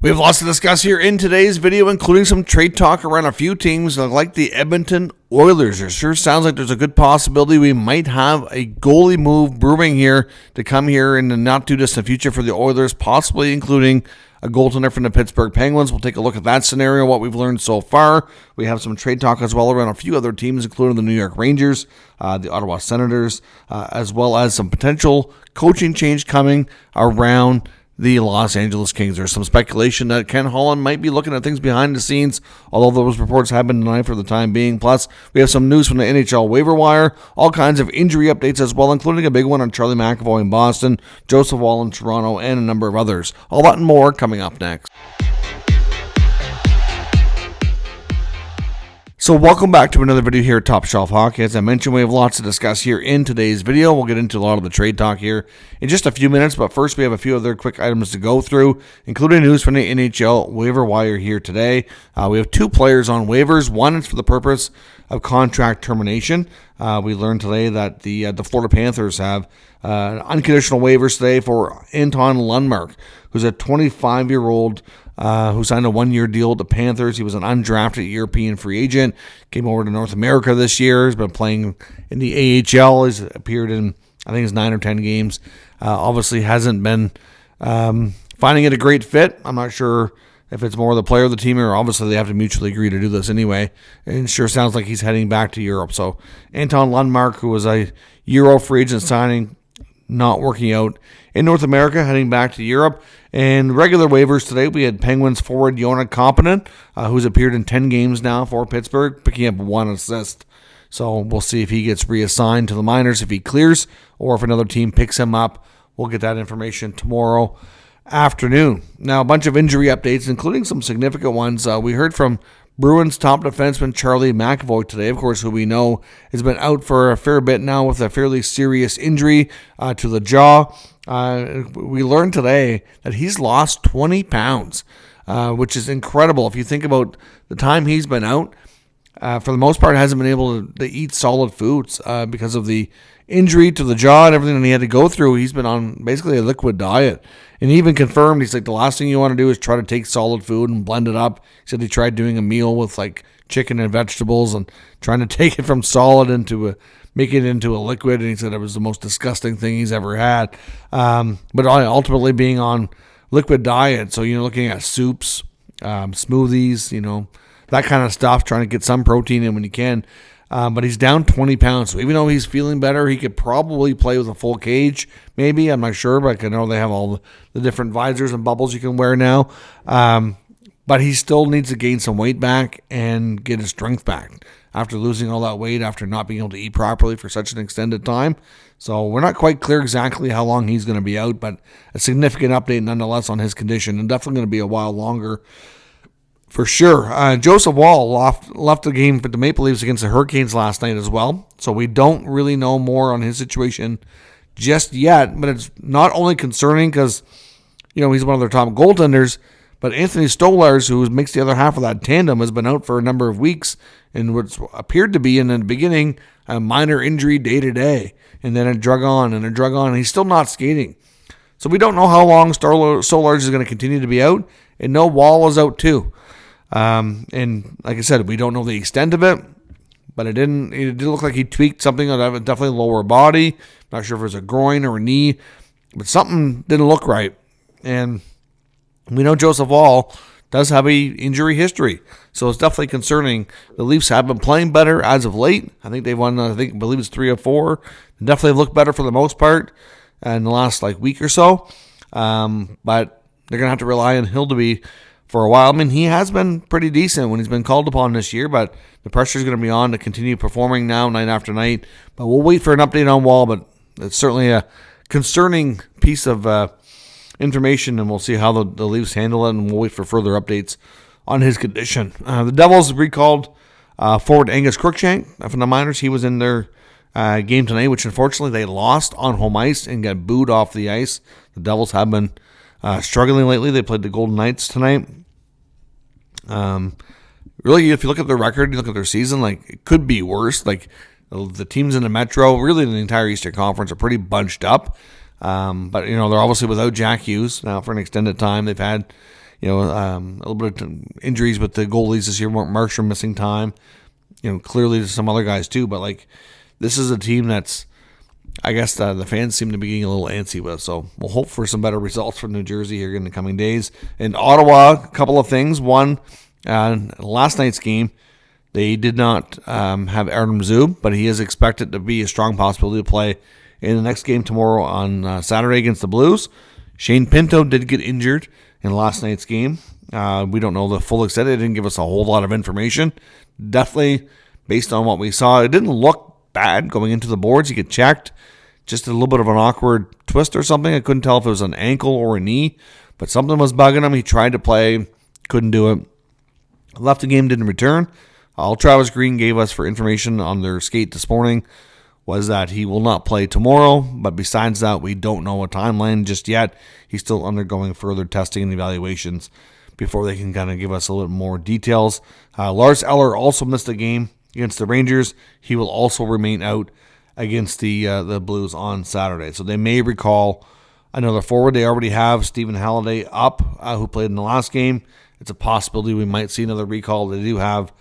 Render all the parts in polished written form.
We have lots to discuss here in today's video, including some trade talk around a few teams like the Edmonton Oilers. It sure sounds like there's a good possibility we might have a goalie move brewing here to come here in the not too distant future for the Oilers, possibly including a goaltender from the Pittsburgh Penguins. We'll take a look at that scenario, what we've learned so far. We have some trade talk as well around a few other teams, including the New York Rangers, the Ottawa Senators, as well as some potential coaching change coming around the Los Angeles Kings. There's some speculation that Ken Holland might be looking at things behind the scenes, although those reports have been denied for the time being. Plus, we have some news from the NHL waiver wire, all kinds of injury updates as well, including a big one on Charlie McAvoy in Boston, Joseph Woll in Toronto, and a number of others. All that and more coming up next. So welcome back to another video here at Top Shelf Hockey. As I mentioned, we have lots to discuss here in today's video. We'll get into a lot of the trade talk here in just a few minutes, but first we have a few other quick items to go through, including news from the NHL waiver wire here today. We have two players on waivers. One is for the purpose of contract termination. We learned today that the Florida Panthers have unconditional waivers today for Anton Lundmark, who's a 25-year-old who signed a one-year deal with the Panthers. He was an undrafted European free agent, came over to North America this year, has been playing in the AHL, has appeared in, I think it's 9 or 10 games. Obviously hasn't been finding it a great fit. I'm not sure if it's more the player of the team or obviously they have to mutually agree to do this anyway. And it sure sounds like he's heading back to Europe. So Anton Lundmark, who was a Euro free agent signing, not working out in North America, heading back to Europe. And regular waivers today, we had Penguins forward Joona Koppanen, who's appeared in 10 games now for Pittsburgh, picking up 1 assist. So we'll see if he gets reassigned to the minors, if he clears, or if another team picks him up. We'll get that information tomorrow afternoon. Now, a bunch of injury updates, including some significant ones. We heard from Bruins top defenseman Charlie McAvoy today, of course, who we know has been out for a fair bit now with a fairly serious injury to the jaw. We learned today that he's lost 20 pounds, which is incredible. If you think about the time he's been out, for the most part, hasn't been able to eat solid foods because of the injury to the jaw and everything that he had to go through. He's been on basically a liquid diet. And he even confirmed, he's like, the last thing you want to do is try to take solid food and blend it up. He said he tried doing a meal with like chicken and vegetables and trying to take it from solid into make it into a liquid. And he said it was the most disgusting thing he's ever had. But ultimately being on liquid diet, so you're looking at soups, smoothies, that kind of stuff, trying to get some protein in when you can. But he's down 20 pounds. So even though he's feeling better, he could probably play with a full cage. Maybe, I'm not sure, but I know they have all the different visors and bubbles you can wear now. But he still needs to gain some weight back and get his strength back after losing all that weight, after not being able to eat properly for such an extended time. So we're not quite clear exactly how long he's going to be out, but a significant update nonetheless on his condition, and definitely going to be a while longer for sure. Joseph Woll left the game for the Maple Leafs against the Hurricanes last night as well. So we don't really know more on his situation just yet. But it's not only concerning because, he's one of their top goaltenders, but Anthony Stolarz, who makes the other half of that tandem, has been out for a number of weeks and what appeared to be in the beginning a minor injury day to day. And then it drug on and he's still not skating. So we don't know how long Stolarz is going to continue to be out. And no, Woll is out too. And like I said, we don't know the extent of it, but it did look like he tweaked something on definitely lower body. Not sure if it was a groin or a knee, but something didn't look right. And we know Joseph Woll does have a injury history, so it's definitely concerning. The Leafs have been playing better as of late. I think they've won, I believe it's 3 or 4. They definitely look better for the most part in the last week or so. But they're going to have to rely on Hildeby for a while. I mean, he has been pretty decent when he's been called upon this year, but the pressure is going to be on to continue performing now night after night. But we'll wait for an update on Woll, but it's certainly a concerning piece of information, and we'll see how the Leafs handle it, and we'll wait for further updates on his condition. The Devils recalled forward Angus Crookshank from the minors. He was in their game tonight, which unfortunately they lost on home ice and got booed off the ice. The Devils have been struggling lately. They played the Golden Knights tonight. Really, if you look at their record, you look at their season, it could be worse. The teams in the Metro, really the entire Eastern Conference, are pretty bunched up. But they're obviously without Jack Hughes now for an extended time. They've had, a little bit of injuries with the goalies this year. Markstrom missing time. Clearly there's some other guys too, but like this is a team that's, I guess the fans seem to be getting a little antsy with. So we'll hope for some better results from New Jersey here in the coming days. In Ottawa, a couple of things. One, last night's game, they did not have Arnold Zub, but he is expected to be a strong possibility to play in the next game tomorrow on Saturday against the Blues. Shane Pinto did get injured in last night's game. We don't know the full extent. It didn't give us a whole lot of information. Definitely, based on what we saw, it didn't look bad going into the boards. He get checked. Just a little bit of an awkward twist or something. I couldn't tell if it was an ankle or a knee, but something was bugging him. He tried to play, couldn't do it. Left the game, didn't return. All Travis Green gave us for information on their skate this morning was that he will not play tomorrow, but besides that, we don't know a timeline just yet. He's still undergoing further testing and evaluations before they can kind of give us a little more details. Lars Eller also missed a game against the Rangers. He will also remain out against the Blues on Saturday. So they may recall another forward. They already have Stephen Halliday up, who played in the last game. It's a possibility we might see another recall. They do have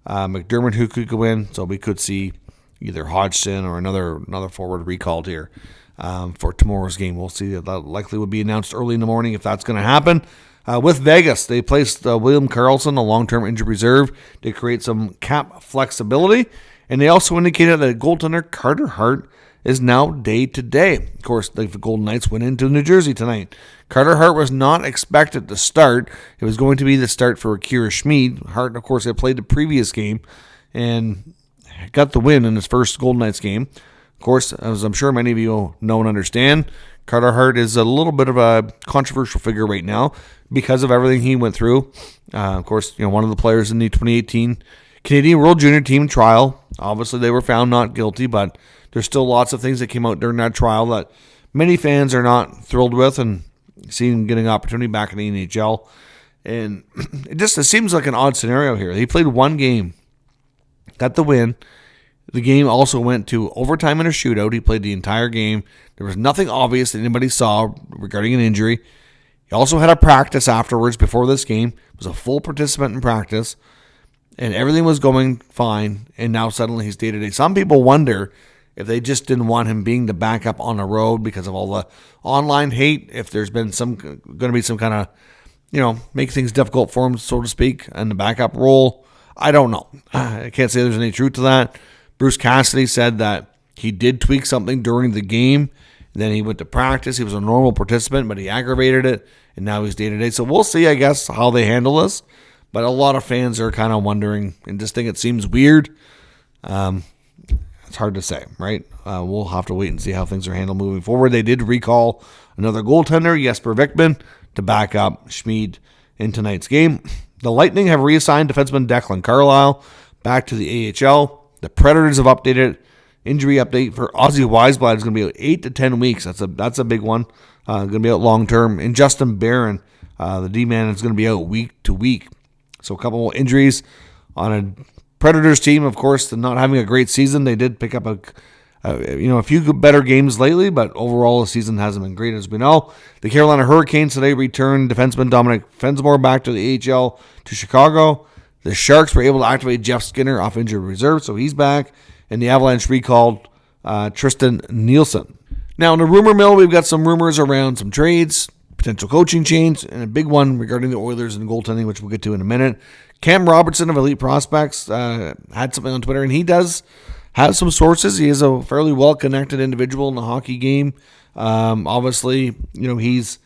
McDermott who could go in, so we could see either Hodgson or another forward recalled here for tomorrow's game. We'll see. That likely would be announced early in the morning if that's going to happen. With Vegas, they placed William Karlsson, a long-term injured reserve, to create some cap flexibility. And they also indicated that goaltender Carter Hart is now day-to-day. Of course, the Golden Knights went into New Jersey tonight. Carter Hart was not expected to start. It was going to be the start for Akira Schmid. Hart, of course, had played the previous game and got the win in his first Golden Knights game. Of course, as I'm sure many of you know and understand, Carter Hart is a little bit of a controversial figure right now because of everything he went through. Of course, one of the players in the 2018 Canadian World Junior Team trial. Obviously, they were found not guilty, but there's still lots of things that came out during that trial that many fans are not thrilled with, and seeing him getting an opportunity back in the NHL. And it seems like an odd scenario here. He played one game, got the win. The game also went to overtime and a shootout. He played the entire game. There was nothing obvious that anybody saw regarding an injury. He also had a practice afterwards before this game. He was a full participant in practice. And everything was going fine. And now suddenly he's day-to-day. Some people wonder if they just didn't want him being the backup on the road because of all the online hate. If there's been going to be some kind of, make things difficult for him, so to speak, in the backup role. I don't know. I can't say there's any truth to that. Bruce Cassidy said that he did tweak something during the game. Then he went to practice. He was a normal participant, but he aggravated it, and now he's day-to-day. So we'll see, I guess, how they handle this. But a lot of fans are kind of wondering and just think it seems weird. It's hard to say, right? We'll have to wait and see how things are handled moving forward. They did recall another goaltender, Jesper Vikman, to back up Schmid in tonight's game. The Lightning have reassigned defenseman Declan Carlisle back to the AHL. The Predators have updated injury update for Ozzy Weisblad is going to be out 8 to 10 weeks. That's a big one. Going to be out long term. And Justin Barron, the D-man, is going to be out week to week. So a couple of injuries on a Predators team. Of course, not having a great season. They did pick up a few better games lately, but overall the season hasn't been great as we know. The Carolina Hurricanes today returned defenseman Dominic Fensmore back to the AHL to Chicago. The Sharks were able to activate Jeff Skinner off injured reserve, so he's back. And the Avalanche recalled Tristan Nielsen. Now, in the rumor mill, we've got some rumors around some trades, potential coaching change, and a big one regarding the Oilers and goaltending, which we'll get to in a minute. Cam Robertson of Elite Prospects had something on Twitter, and he does have some sources. He is a fairly well-connected individual in the hockey game. Obviously, he's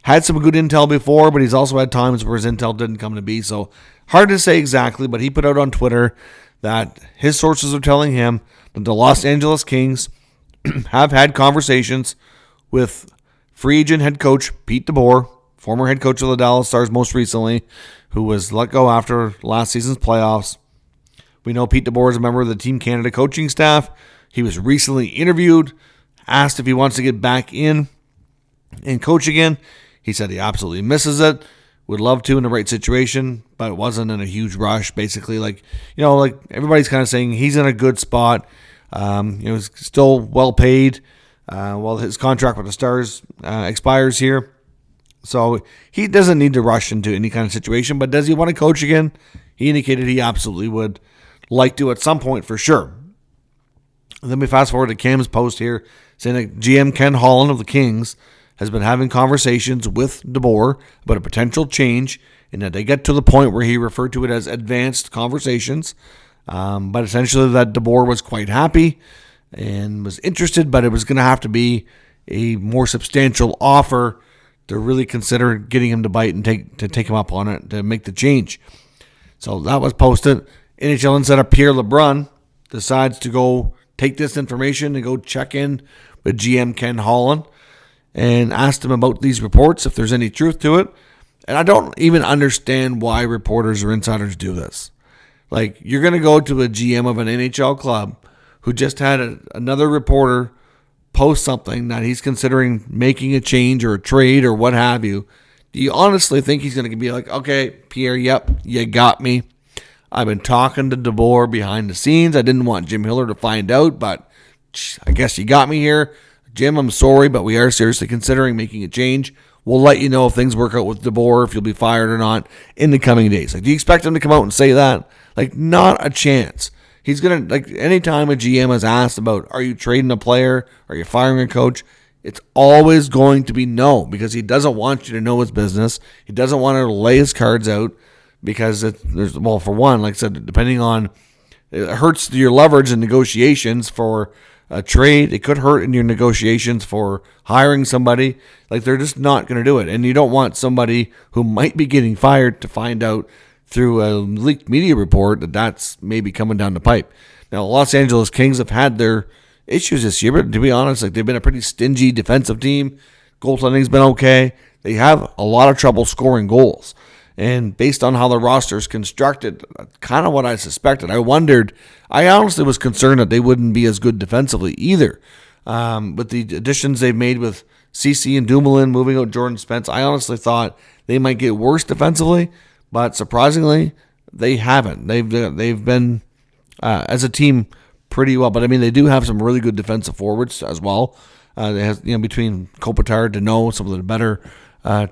had some good intel before, but he's also had times where his intel didn't come to be. So hard to say exactly, but he put out on Twitter that his sources are telling him that the Los Angeles Kings have had conversations with free agent head coach Pete Deboer, former head coach of the Dallas Stars most recently, who was let go after last season's playoffs. We know Pete Deboer is a member of the Team Canada coaching staff. He was recently interviewed, asked if he wants to get back in and coach again. He said he absolutely misses it. Would love to in the right situation, but wasn't in a huge rush. Basically, like everybody's kind of saying he's in a good spot. He's still well paid while his contract with the Stars expires here. So he doesn't need to rush into any kind of situation, but does he want to coach again? He indicated he absolutely would like to at some point for sure. And then we fast forward to Cam's post here saying that GM Ken Holland of the Kings has been having conversations with Deboer about a potential change, and that they get to the point where he referred to it as advanced conversations. But essentially that Deboer was quite happy and was interested, but it was going to have to be a more substantial offer to really consider getting him to bite and take him up on it to make the change. So that was posted. NHL insider Pierre LeBrun decides to go take this information and go check in with GM Ken Holland and asked him about these reports, if there's any truth to it. And I don't even understand why reporters or insiders do this. Like, you're going to go to a GM of an NHL club who just had another reporter post something that he's considering making a change or a trade or what have you. Do you honestly think he's going to be like, okay, Pierre, yep, you got me. I've been talking to Deboer behind the scenes. I didn't want Jim Hiller to find out, but I guess you got me here. Jim, I'm sorry, but we are seriously considering making a change. We'll let you know if things work out with Deboer, if you'll be fired or not in the coming days. Like, do you expect him to come out and say that? Like, not a chance. He's going to, like, anytime a GM is asked about, are you trading a player? Are you firing a coach? It's always going to be no, because he doesn't want you to know his business. He doesn't want to lay his cards out because for one, like I said, depending on, it hurts your leverage in negotiations for a trade. It could hurt in your negotiations for hiring somebody. Like, they're just not going to do it. And you don't want somebody who might be getting fired to find out through a leaked media report that that's maybe coming down the pipe. Now, Los Angeles Kings have had their issues this year, but to be honest, like, they've been a pretty stingy defensive team. Goaltending's been okay. They have a lot of trouble scoring goals. And based on how the roster is constructed, kind of what I suspected. I honestly was concerned that they wouldn't be as good defensively either. With the additions they've made with CC and Dumoulin, moving out Jordan Spence, I honestly thought they might get worse defensively, but surprisingly, they haven't. They've been, as a team, pretty well. But I mean, they do have some really good defensive forwards as well. They have, between Kopitar, Deneau, some of the better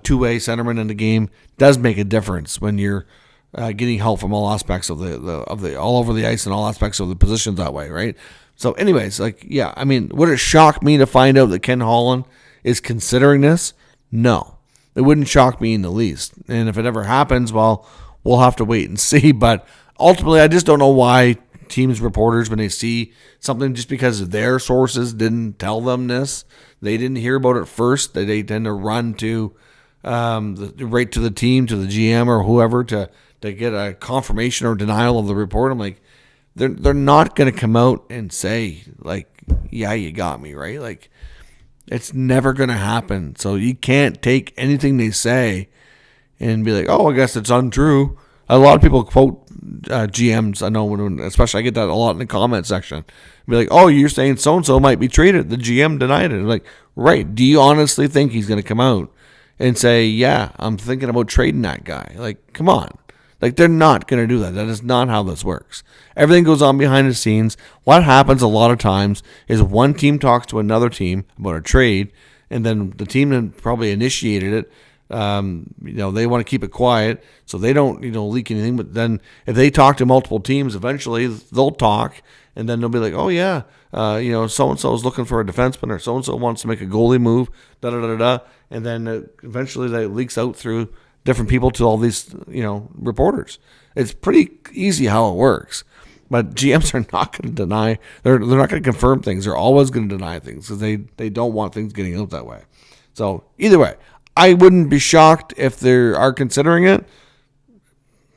two-way centerman in the game, does make a difference when you're getting help from all aspects of the all over the ice and all aspects of the positions that way, right? So, anyways, I mean, would it shock me to find out that Ken Holland is considering this? No, it wouldn't shock me in the least. And if it ever happens, well, we'll have to wait and see. But ultimately, I just don't know why teams reporters, when they see something, just because their sources didn't tell them this, they didn't hear about it first, they tend to run to right to the team, to the GM or whoever to get a confirmation or denial of the report. I'm like, they're not going to come out and say, like, yeah, you got me, right? Like, it's never going to happen. So you can't take anything they say and be like, oh, I guess it's untrue. A lot of people quote GMs. I know, especially I get that a lot in the comment section. Be like, oh, you're saying so-and-so might be traded. The GM denied it. Like, right. Do you honestly think he's going to come out and say, yeah, I'm thinking about trading that guy? Like, come on. Like, they're not going to do that. That is not how this works. Everything goes on behind the scenes. What happens a lot of times is one team talks to another team about a trade, and then the team that probably initiated it, they want to keep it quiet, so they don't, leak anything. But then if they talk to multiple teams, eventually they'll talk, and then they'll be like, oh yeah, so-and-so is looking for a defenseman, or so-and-so wants to make a goalie move, da-da-da-da-da. And then eventually that leaks out through different people to all these, reporters. It's pretty easy how it works. But GMs are not going to deny, they're not going to confirm things. They're always going to deny things because they don't want things getting out that way. So either way, I wouldn't be shocked if they are considering it.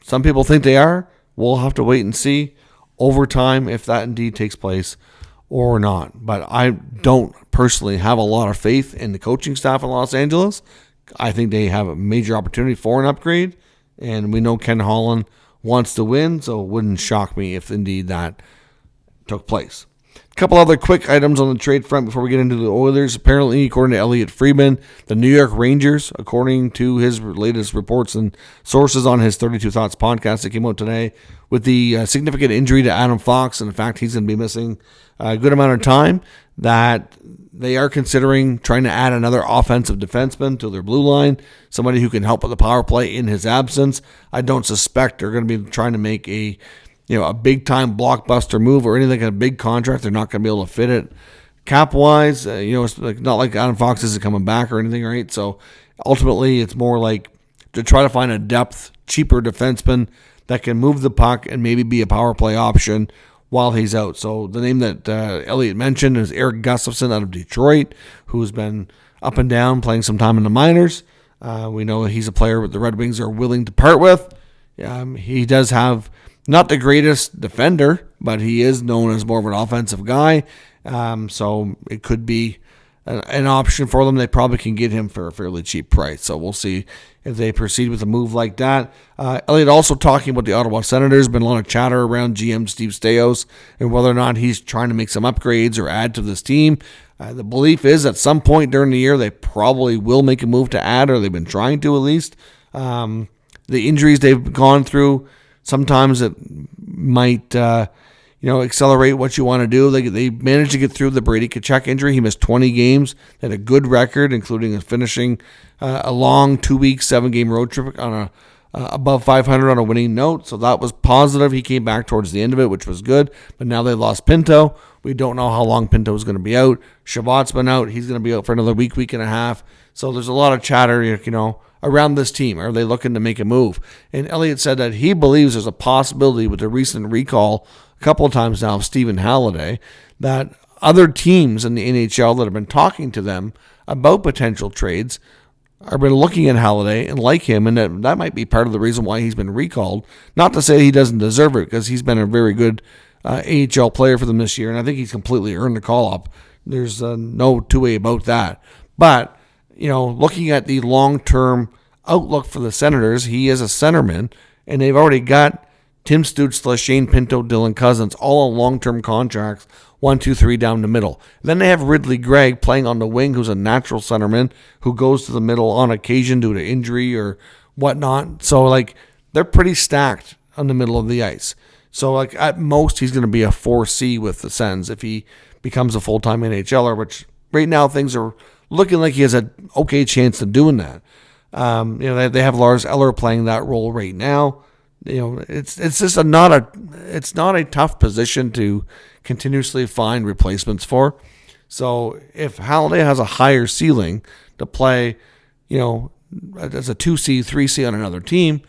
Some people think they are. We'll have to wait and see over time if that indeed takes place or not. But I don't personally have a lot of faith in the coaching staff in Los Angeles. I think they have a major opportunity for an upgrade, and we know Ken Holland wants to win, so it wouldn't shock me if indeed that took place. A couple other quick items on the trade front before we get into the Oilers. Apparently, according to Elliot Friedman, the New York Rangers, according to his latest reports and sources on his 32 Thoughts podcast that came out today, with the significant injury to Adam Fox and the fact he's going to be missing a good amount of time, that they are considering trying to add another offensive defenseman to their blue line, somebody who can help with the power play in his absence. I don't suspect they're going to be trying to make a big-time blockbuster move or anything like a big contract. They're not going to be able to fit it cap-wise. It's not like Adam Fox isn't coming back or anything, right? So ultimately, it's more like to try to find a depth, cheaper defenseman that can move the puck and maybe be a power play option while he's out. So the name that Elliot mentioned is Eric Gustafsson out of Detroit, who's been up and down, playing some time in the minors. We know he's a player that the Red Wings are willing to part with. He does have not the greatest defender, but he is known as more of an offensive guy. So it could be an option for them. They probably can get him for a fairly cheap price. So we'll see if they proceed with a move like that. Elliot also talking about the Ottawa Senators. Been a lot of chatter around GM Steve Staios and whether or not he's trying to make some upgrades or add to this team. The belief is at some point during the year they probably will make a move to add, or they've been trying to at least. The injuries they've gone through, sometimes it might accelerate what you want to do. They managed to get through the Brady Tkachuk injury. He missed 20 games. They had a good record, including finishing a long 2-week, 7-game road trip on a above 500 on a winning note. So that was positive. He came back towards the end of it, which was good. But now they lost Pinto. We don't know how long Pinto is going to be out. Shabbat's been out. He's going to be out for another week and a half. So there's a lot of chatter, around this team. Are they looking to make a move? And Elliott said that he believes there's a possibility with the recent recall a couple of times now of Stephen Halliday that other teams in the NHL that have been talking to them about potential trades have been looking at Halliday and like him, and that might be part of the reason why he's been recalled. Not to say he doesn't deserve it, because he's been a very good AHL player for them this year, and I think he's completely earned the call-up. There's no two-way about that. But, looking at the long-term outlook for the Senators, he is a centerman, and they've already got Tim Stützle, Shane Pinto, Dylan Cousins, all on long-term contracts, 1, 2, 3 down the middle. Then they have Ridley Gregg playing on the wing, who's a natural centerman who goes to the middle on occasion due to injury or whatnot. So, they're pretty stacked on the middle of the ice. So, at most, he's going to be a 4C with the Sens if he becomes a full-time NHLer, which right now things are looking like he has an okay chance of doing that. They have Lars Eller playing that role right now. It's just not a tough position to continuously find replacements for. So if Halliday has a higher ceiling to play, as a 2C, 3C on another team,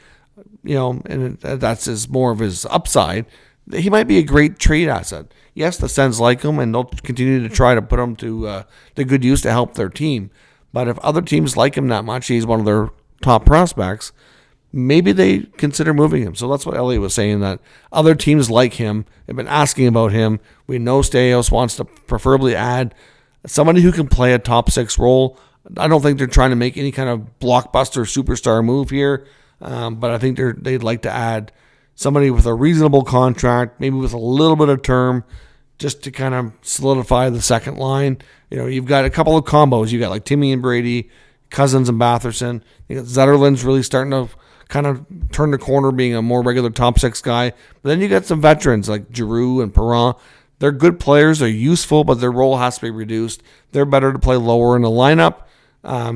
and that's more of his upside, he might be a great trade asset. Yes, the Sens like him, and they'll continue to try to put him to good use to help their team. But if other teams like him that much, he's one of their top prospects, maybe they consider moving him. So that's what Elliott was saying, that other teams like him have been asking about him. We know Staios wants to preferably add somebody who can play a top 6 role. I don't think they're trying to make any kind of blockbuster superstar move here, but I think they'd like to add somebody with a reasonable contract, maybe with a little bit of term, just to kind of solidify the second line. You've got a couple of combos. You got like Timmy and Brady, Cousins and Batherson. You got Zetterlund's really starting to kind of turn the corner, being a more regular top 6 guy. But then you got some veterans like Giroux and Perron. They're good players. They're useful, but their role has to be reduced. They're better to play lower in the lineup.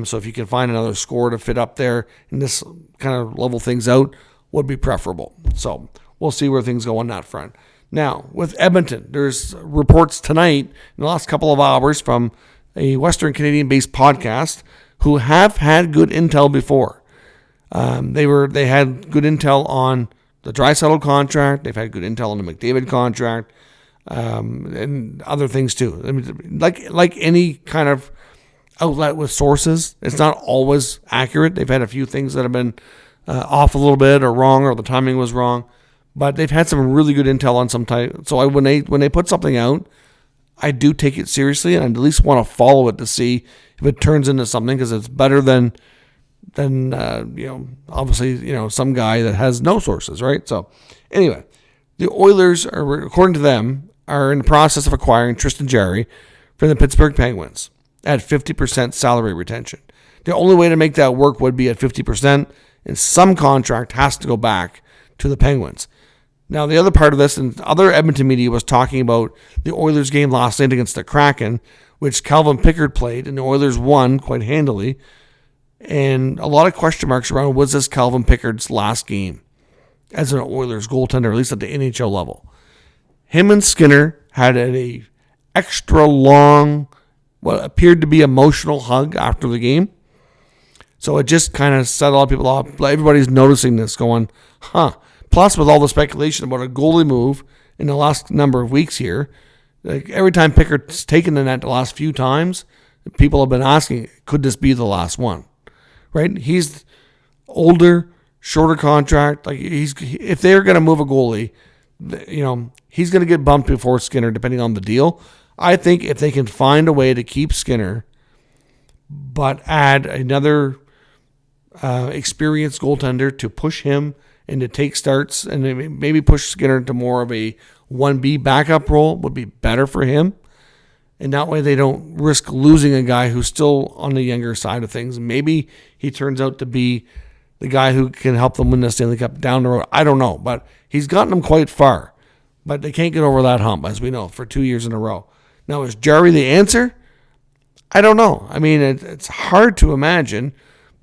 So if you can find another scorer to fit up there and this kind of level things out, would be preferable. So we'll see where things go on that front. Now, with Edmonton, there's reports tonight in the last couple of hours from a Western Canadian-based podcast who have had good intel before. They had good intel on the Draisaitl contract. They've had good intel on the McDavid contract, and other things too. I mean, like any kind of outlet with sources, it's not always accurate. They've had a few things that have been off a little bit or wrong, or the timing was wrong. But they've had some really good intel on some type. So when they put something out, I do take it seriously, and I at least want to follow it to see if it turns into something, because it's better than obviously, some guy that has no sources, right? So anyway, the Oilers are, according to them, are in the process of acquiring Tristan Jarry from the Pittsburgh Penguins at 50% salary retention. The only way to make that work would be at 50%, and some contract has to go back to the Penguins. Now, the other part of this, and other Edmonton media was talking about the Oilers game last night against the Kraken, which Calvin Pickard played, and the Oilers won quite handily. And a lot of question marks around, was this Calvin Pickard's last game as an Oilers goaltender, at least at the NHL level? Him and Skinner had an extra long, what appeared to be emotional hug after the game. So it just kind of set a lot of people off. Everybody's noticing this going, Plus, with all the speculation about a goalie move in the last number of weeks here, like every time Pickard's taken the net the last few times, people have been asking, could this be the last one? Right? He's older, shorter contract. Like if they're going to move a goalie, he's going to get bumped before Skinner, depending on the deal. I think if they can find a way to keep Skinner, but add another experienced goaltender to push him and to take starts and maybe push Skinner into more of a 1B backup role, would be better for him. And that way they don't risk losing a guy who's still on the younger side of things. Maybe he turns out to be the guy who can help them win the Stanley Cup down the road. I don't know, but he's gotten them quite far. But they can't get over that hump, as we know, for 2 years in a row. Now, is Jarry the answer? I don't know. I mean, it's hard to imagine,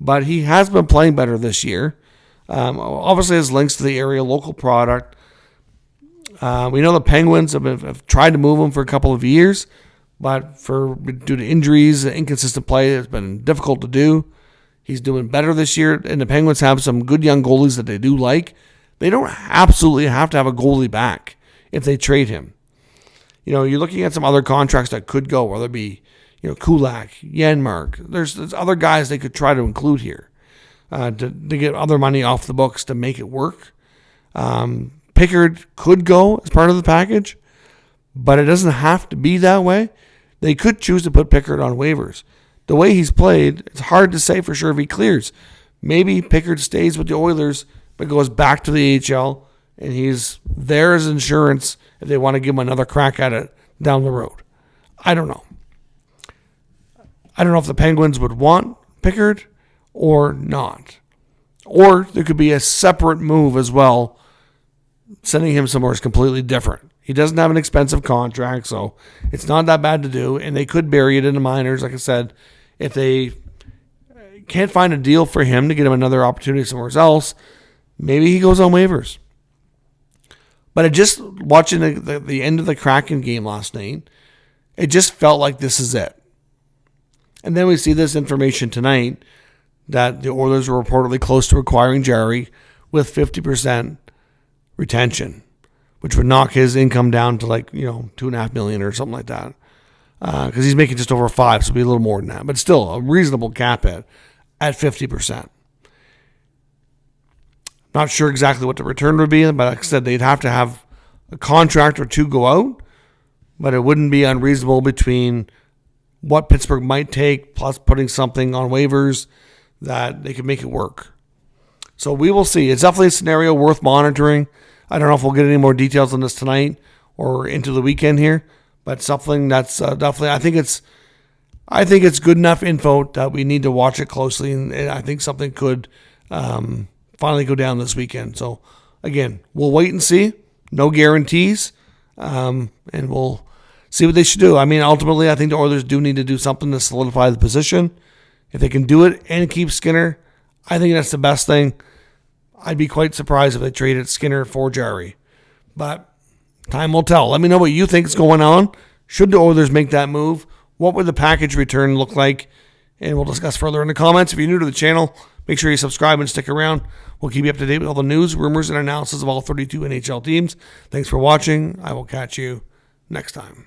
but he has been playing better this year. Obviously, his links to the area, local product. We know the Penguins have tried to move him for a couple of years, but due to injuries and inconsistent play, it's been difficult to do. He's doing better this year, and the Penguins have some good young goalies that they do like. They don't absolutely have to have a goalie back if they trade him. You're looking at some other contracts that could go, whether it be Kulak, Janmark. There's other guys they could try to include here to get other money off the books to make it work. Pickard could go as part of the package, but it doesn't have to be that way. They could choose to put Pickard on waivers. The way he's played, it's hard to say for sure if he clears. Maybe Pickard stays with the Oilers but goes back to the AHL, and he's there as insurance if they want to give him another crack at it down the road. I don't know. I don't know if the Penguins would want Pickard or not. Or there could be a separate move as well, sending him somewhere completely different. He doesn't have an expensive contract, so it's not that bad to do, and they could bury it in the minors, like I said, if they can't find a deal for him to get him another opportunity somewhere else. Maybe he goes on waivers. But watching the end of the Kraken game last night, it just felt like this is it. And then we see this information tonight that the Oilers are reportedly close to acquiring Jarry with 50% retention, which would knock his income down to $2.5 million or something like that. Because he's making just over $5 million, so it'll be a little more than that. But still, a reasonable cap hit at 50%. Not sure exactly what the return would be, but like I said, they'd have to have a contract or two go out, but it wouldn't be unreasonable between what Pittsburgh might take plus putting something on waivers that they could make it work. So we will see. It's definitely a scenario worth monitoring. I don't know if we'll get any more details on this tonight or into the weekend here, but something that's definitely, I think it's good enough info that we need to watch it closely, and I think something could finally go down this weekend. So again, we'll wait and see. No guarantees, and we'll see what they should do. I mean, ultimately, I think the Oilers do need to do something to solidify the position. If they can do it and keep Skinner, I think that's the best thing. I'd be quite surprised if they traded Skinner for Jarry. But time will tell. Let me know what you think is going on. Should the Oilers make that move? What would the package return look like? And we'll discuss further in the comments. If you're new to the channel, make sure you subscribe and stick around. We'll keep you up to date with all the news, rumors, and analysis of all 32 NHL teams. Thanks for watching. I will catch you next time.